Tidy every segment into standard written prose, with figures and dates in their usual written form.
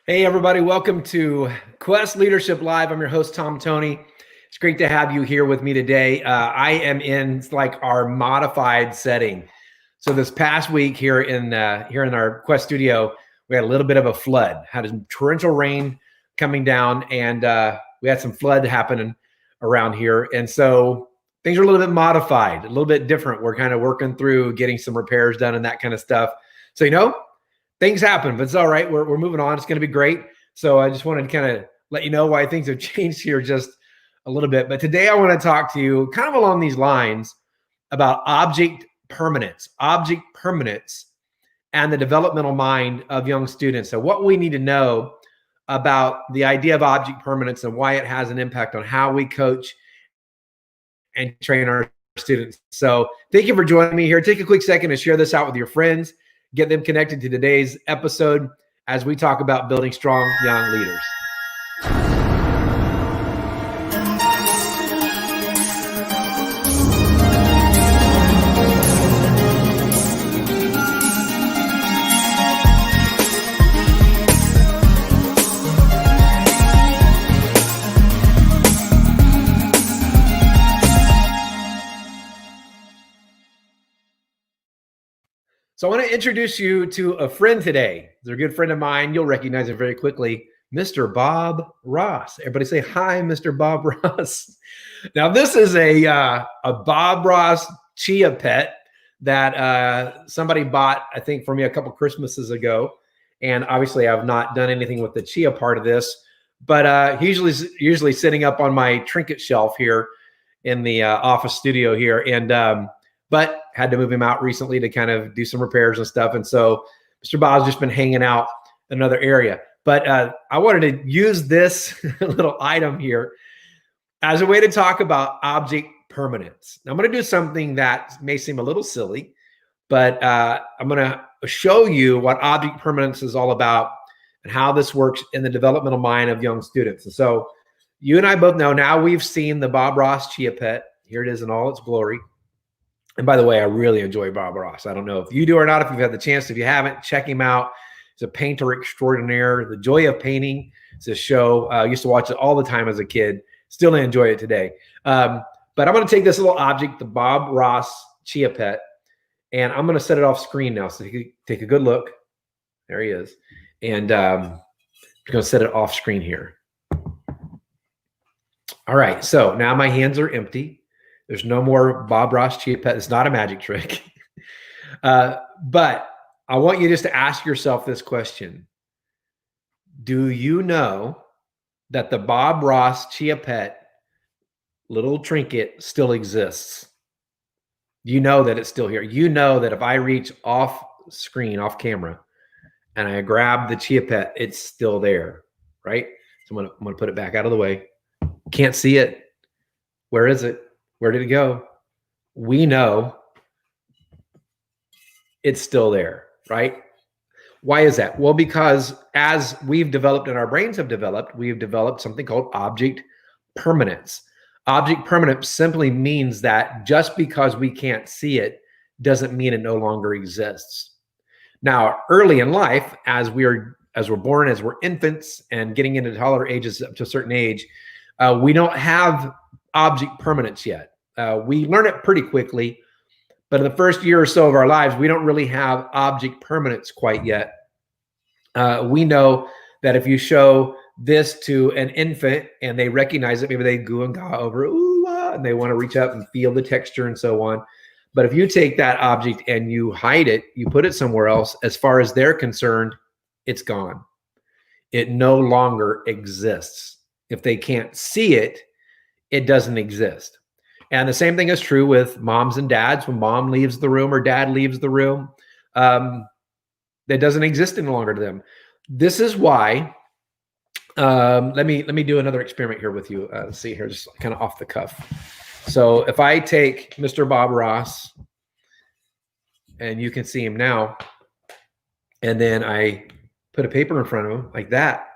Hey, everybody. Welcome to Quest Leadership Live. I'm your host, Tom Tony. It's great to have you here with me today. I am in like our modified setting. So this past week here in our Quest studio, we had a little bit of a flood, had a torrential rain coming down, and we had some flood happening around here. And so things are a little bit modified, a little bit different. We're kind of working through getting some repairs done and that kind of stuff. So, things happen, but it's all right. We're moving on. It's going to be great. So I just wanted to kind of let you know why things have changed here just a little bit. But today I want to talk to you kind of along these lines about object permanence, and the developmental mind of young students. So what we need to know about the idea of object permanence and why it has an impact on how we coach and train our students. So thank you for joining me here. Take a quick second to share this out with your friends. Get them connected to today's episode as we talk about building strong young leaders. So I want to introduce you to a friend today. They're a good friend of mine. You'll recognize him very quickly, Mr. Bob Ross. Everybody say hi, Mr. Bob Ross. Now, this is a Bob Ross chia pet that somebody bought, I think, for me a couple Christmases ago. And obviously, I've not done anything with the chia part of this, but he's usually sitting up on my trinket shelf here in the office studio here. And but had to move him out recently to kind of do some repairs and stuff. And so Mr. Bob's just been hanging out in another area. But I wanted to use this little item here as a way to talk about object permanence. Now, I'm going to do something that may seem a little silly, but I'm going to show you what object permanence is all about and how this works in the developmental mind of young students. And so you and I both know now we've seen the Bob Ross chia pet. Here it is in all its glory. And by the way, I really enjoy Bob Ross. I don't know if you do or not, if you've had the chance. If you haven't, check him out. He's a painter extraordinaire. The Joy of Painting. It's a show. I used to watch it all the time as a kid. Still enjoy it today. But I'm going to take this little object, the Bob Ross chia pet, and I'm going to set it off screen now. So you can take a good look. There he is. And I'm going to set it off screen here. All right. So now my hands are empty. There's no more Bob Ross chia pet. It's not a magic trick. But I want you just to ask yourself this question. Do you know that the Bob Ross chia pet little trinket still exists? You know that it's still here. You know that if I reach off screen, off camera, and I grab the chia pet, it's still there, right? So I'm gonna put it back out of the way. Can't see it. Where is it? Where did it go? We know it's still there, right? Why is that? Well, because as we've developed and our brains have developed, we've developed something called object permanence. Object permanence simply means that just because we can't see it doesn't mean it no longer exists. Now, early in life, as we're born, as we're infants and getting into toddler ages up to a certain age, we don't have object permanence yet. We learn it pretty quickly, but in the first year or so of our lives, we don't really have object permanence quite yet. We know that if you show this to an infant and they recognize it, maybe they goo and gaw over, ooh, ah, and they want to reach up and feel the texture and so on. But if you take that object and you hide it, you put it somewhere else, as far as they're concerned, it's gone. It no longer exists. If they can't see it, it doesn't exist. And the same thing is true with moms and dads. When mom leaves the room or dad leaves the room, that doesn't exist any longer to them. This is why, let me do another experiment here with you. Let's see here, just kind of off the cuff. So if I take Mr. Bob Ross, and you can see him now, and then I put a paper in front of him like that,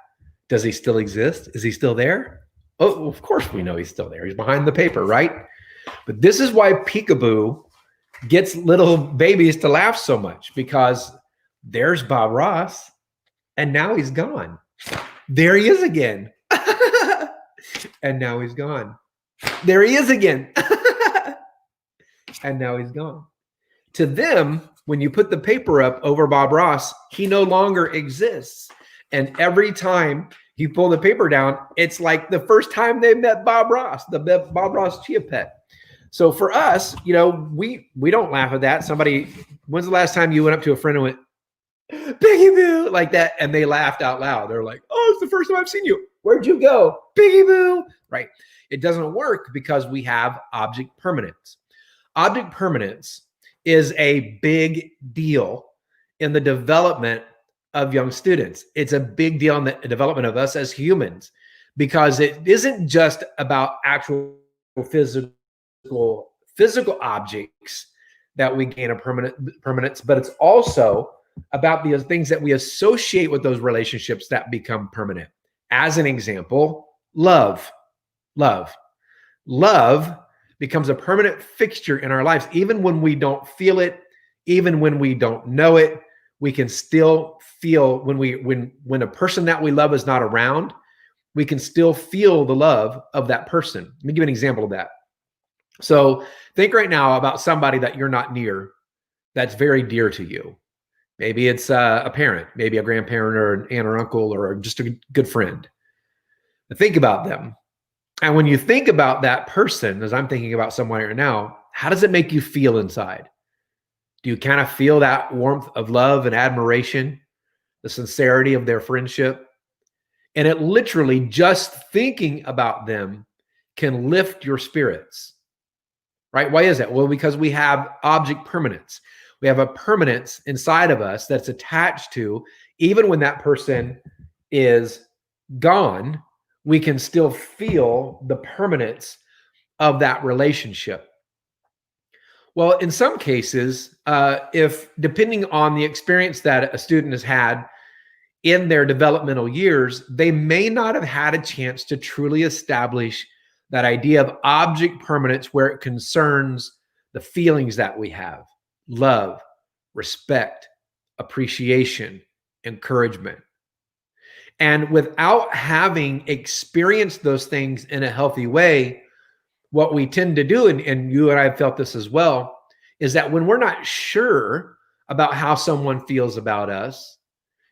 does he still exist? Is he still there? Oh, of course we know he's still there. He's behind the paper, right? But this is why Peekaboo gets little babies to laugh so much, because there's Bob Ross and now he's gone. There he is again. And now he's gone. There he is again. And now he's gone. To them, when you put the paper up over Bob Ross, he no longer exists. And every time you pull the paper down, it's like the first time they met Bob Ross, the Bob Ross Chia Pet. So for us, we don't laugh at that. When's the last time you went up to a friend and went, Piggy Boo, like that, and they laughed out loud? They're like, oh, it's the first time I've seen you. Where'd you go? Piggy Boo, right? It doesn't work because we have object permanence. Object permanence is a big deal in the development of young students. It's a big deal in the development of us as humans, because it isn't just about actual physical objects that we gain a permanence, but it's also about the things that we associate with those relationships that become permanent. As an example, love becomes a permanent fixture in our lives. Even when we don't feel it, even when we don't know it, we can still feel when a person that we love is not around, we can still feel the love of that person. Let me give you an example of that. So think right now about somebody that you're not near, that's very dear to you. Maybe it's a parent, maybe a grandparent or an aunt or uncle or just a good friend. Think about them. And when you think about that person, as I'm thinking about someone right now, how does it make you feel inside? Do you kind of feel that warmth of love and admiration, the sincerity of their friendship? And it literally, just thinking about them can lift your spirits, right? Why is that? Well, because we have object permanence. We have a permanence inside of us that's attached to, even when that person is gone, we can still feel the permanence of that relationship. Well, in some cases, if depending on the experience that a student has had in their developmental years, they may not have had a chance to truly establish that idea of object permanence where it concerns the feelings that we have: love, respect, appreciation, encouragement. And without having experienced those things in a healthy way, what we tend to do, and you and I have felt this as well, is that when we're not sure about how someone feels about us,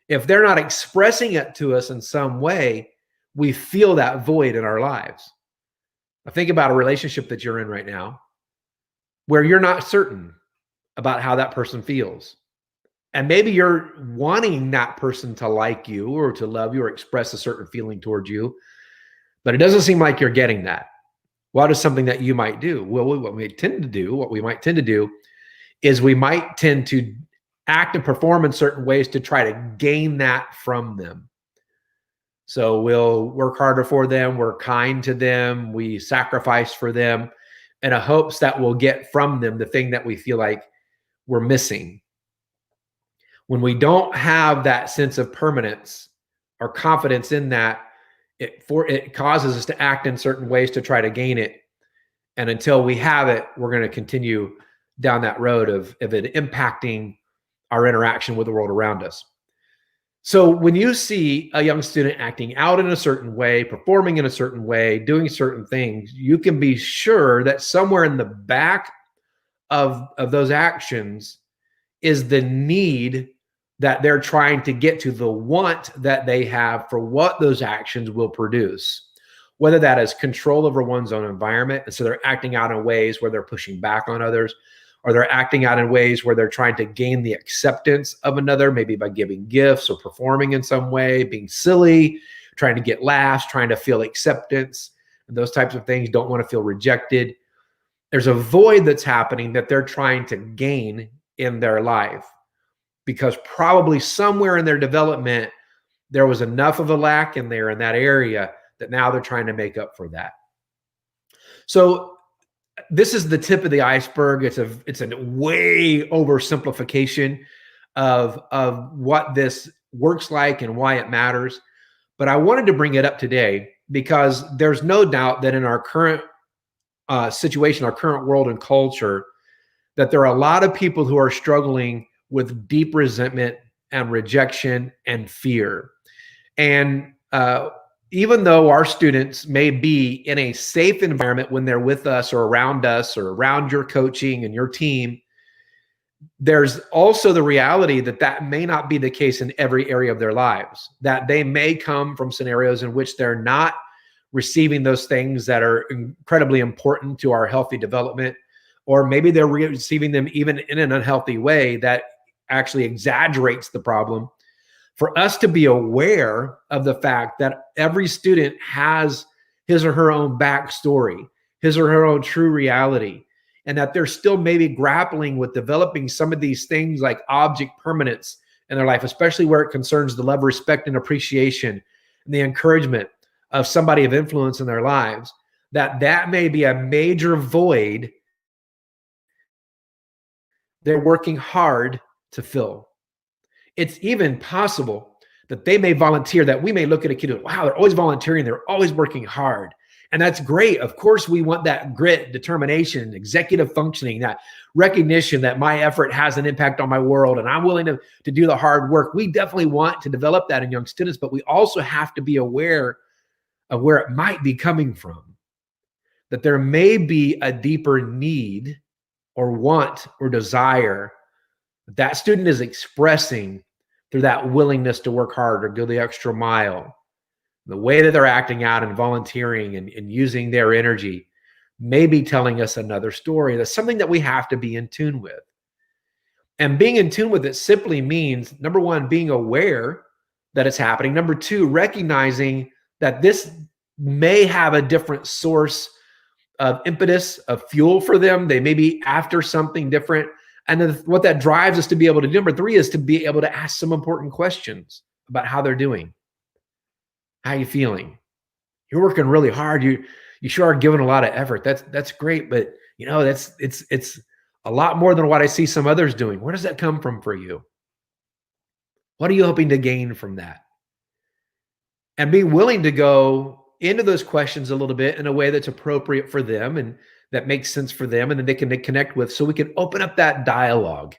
if they're not expressing it to us in some way, we feel that void in our lives. Now think about a relationship that you're in right now where you're not certain about how that person feels. And maybe you're wanting that person to like you or to love you or express a certain feeling towards you, but it doesn't seem like you're getting that. What is something that you might do? Well, what we might tend to do is we might tend to act and perform in certain ways to try to gain that from them. So we'll work harder for them, we're kind to them, we sacrifice for them in a hopes that we'll get from them the thing that we feel like we're missing. When we don't have that sense of permanence or confidence in that, it causes us to act in certain ways to try to gain it. And until we have it, we're going to continue down that road of it impacting our interaction with the world around us. So when you see a young student acting out in a certain way, performing in a certain way, doing certain things, you can be sure that somewhere in the back of those actions is the need that they're trying to get to, the want that they have for what those actions will produce, whether that is control over one's own environment. And so they're acting out in ways where they're pushing back on others, or they're acting out in ways where they're trying to gain the acceptance of another, maybe by giving gifts or performing in some way, being silly, trying to get laughs, trying to feel acceptance, and those types of things, don't want to feel rejected. There's a void that's happening that they're trying to gain in their life, because probably somewhere in their development, there was enough of a lack in there in that area that now they're trying to make up for that. So this is the tip of the iceberg. It's a way oversimplification of what this works like and why it matters. But I wanted to bring it up today because there's no doubt that in our current situation, our current world and culture, that there are a lot of people who are struggling with deep resentment and rejection and fear. And even though our students may be in a safe environment when they're with us or around your coaching and your team, there's also the reality that that may not be the case in every area of their lives, that they may come from scenarios in which they're not receiving those things that are incredibly important to our healthy development, or maybe they're receiving them even in an unhealthy way that actually exaggerates the problem. For us to be aware of the fact that every student has his or her own backstory, his or her own true reality, and that they're still maybe grappling with developing some of these things like object permanence in their life, especially where it concerns the love, respect, and appreciation and the encouragement of somebody of influence in their lives, that may be a major void they're working hard to fill. It's even possible that they may volunteer, that we may look at a kid and, wow, they're always volunteering, they're always working hard. And that's great. Of course, we want that grit, determination, executive functioning, that recognition that my effort has an impact on my world and I'm willing to do the hard work. We definitely want to develop that in young students, but we also have to be aware of where it might be coming from, that there may be a deeper need or want or desire that student is expressing through that willingness to work hard or go the extra mile. The way that they're acting out and volunteering and using their energy may be telling us another story. That's something that we have to be in tune with. And being in tune with it simply means, number one, being aware that it's happening. Number two, recognizing that this may have a different source of impetus, of fuel for them. They may be after something different. And then what that drives us to be able to do, number three, is to be able to ask some important questions about how they're doing. How are you feeling? You're working really hard. You sure are giving a lot of effort. That's great, but you know, it's a lot more than what I see some others doing. Where does that come from for you? What are you hoping to gain from that? And be willing to go into those questions a little bit in a way that's appropriate for them and that makes sense for them and that they can connect with, so we can open up that dialogue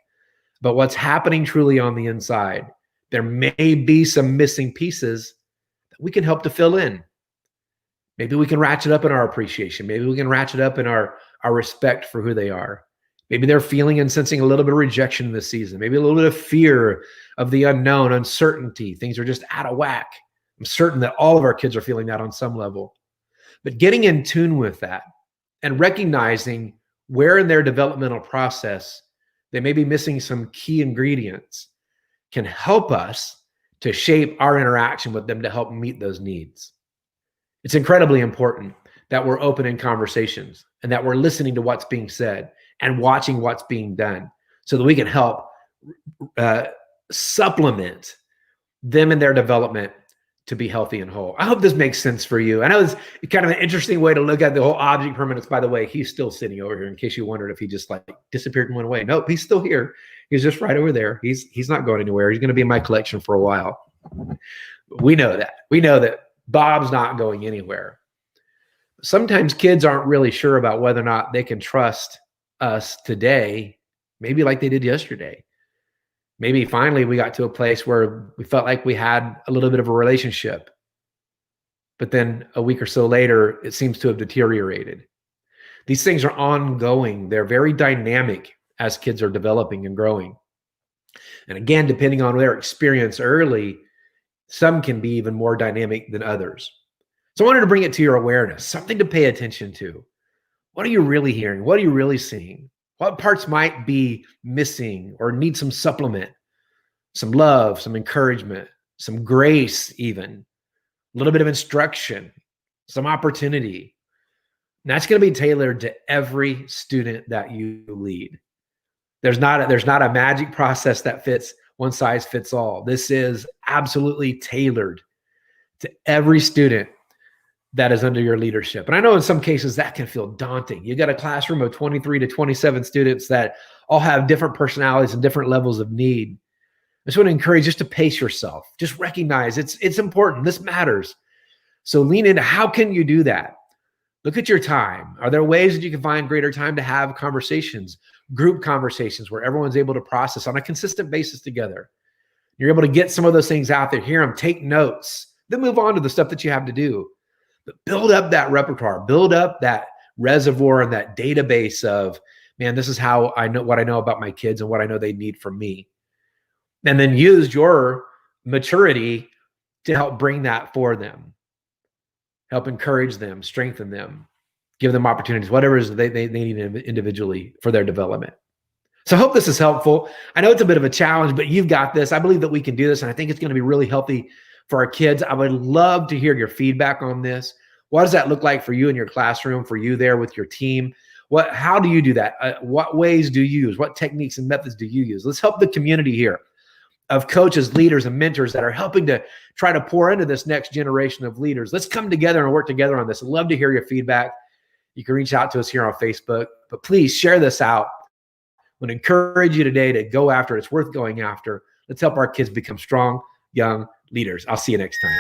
about what's happening truly on the inside. There may be some missing pieces that we can help to fill in. Maybe we can ratchet up in our appreciation. Maybe we can ratchet up in our respect for who they are. Maybe they're feeling and sensing a little bit of rejection this season. Maybe a little bit of fear of the unknown, uncertainty. Things are just out of whack. I'm certain that all of our kids are feeling that on some level. But getting in tune with that and recognizing where in their developmental process they may be missing some key ingredients can help us to shape our interaction with them to help meet those needs. It's incredibly important that we're open in conversations and that we're listening to what's being said and watching what's being done so that we can help supplement them in their development to be healthy and whole. I hope this makes sense for you. I know it's kind of an interesting way to look at the whole object permanence. By the way, he's still sitting over here in case you wondered if he just like disappeared and went away. Nope, he's still here. He's just right over there. He's not going anywhere. He's going to be in my collection for a while. We know that. We know that Bob's not going anywhere. Sometimes kids aren't really sure about whether or not they can trust us today, maybe like they did yesterday. Maybe finally we got to a place where we felt like we had a little bit of a relationship, but then a week or so later, it seems to have deteriorated. These things are ongoing. They're very dynamic as kids are developing and growing. And again, depending on their experience early, some can be even more dynamic than others. So I wanted to bring it to your awareness, something to pay attention to. What are you really hearing? What are you really seeing? What parts might be missing or need some supplement, some love, some encouragement, some grace even, a little bit of instruction, some opportunity. And that's going to be tailored to every student that you lead. There's not a magic process that fits one size fits all. This is absolutely tailored to every student that is under your leadership. And I know in some cases that can feel daunting. You got a classroom of 23 to 27 students that all have different personalities and different levels of need. I just want to encourage just to pace yourself. Just recognize it's important. This matters. So lean into how can you do that? Look at your time. Are there ways that you can find greater time to have conversations, group conversations where everyone's able to process on a consistent basis together? You're able to get some of those things out there, hear them, take notes, then move on to the stuff that you have to do. But build up that repertoire, build up that reservoir and that database of, man, this is how I know what I know about my kids and what I know they need from me. And then use your maturity to help bring that for them, help encourage them, strengthen them, give them opportunities, whatever it is they need individually for their development. So I hope this is helpful. I know it's a bit of a challenge, but you've got this. I believe that we can do this, and I think it's going to be really healthy for our kids. I would love to hear your feedback on this. What does that look like for you in your classroom, for you there with your team? How do you do that? What ways do you use? What techniques and methods do you use? Let's help the community here of coaches, leaders, and mentors that are helping to try to pour into this next generation of leaders. Let's come together and work together on this. I'd love to hear your feedback. You can reach out to us here on Facebook, but please share this out. I would encourage you today to go after it. It's worth going after. Let's help our kids become strong, young leaders. I'll see you next time.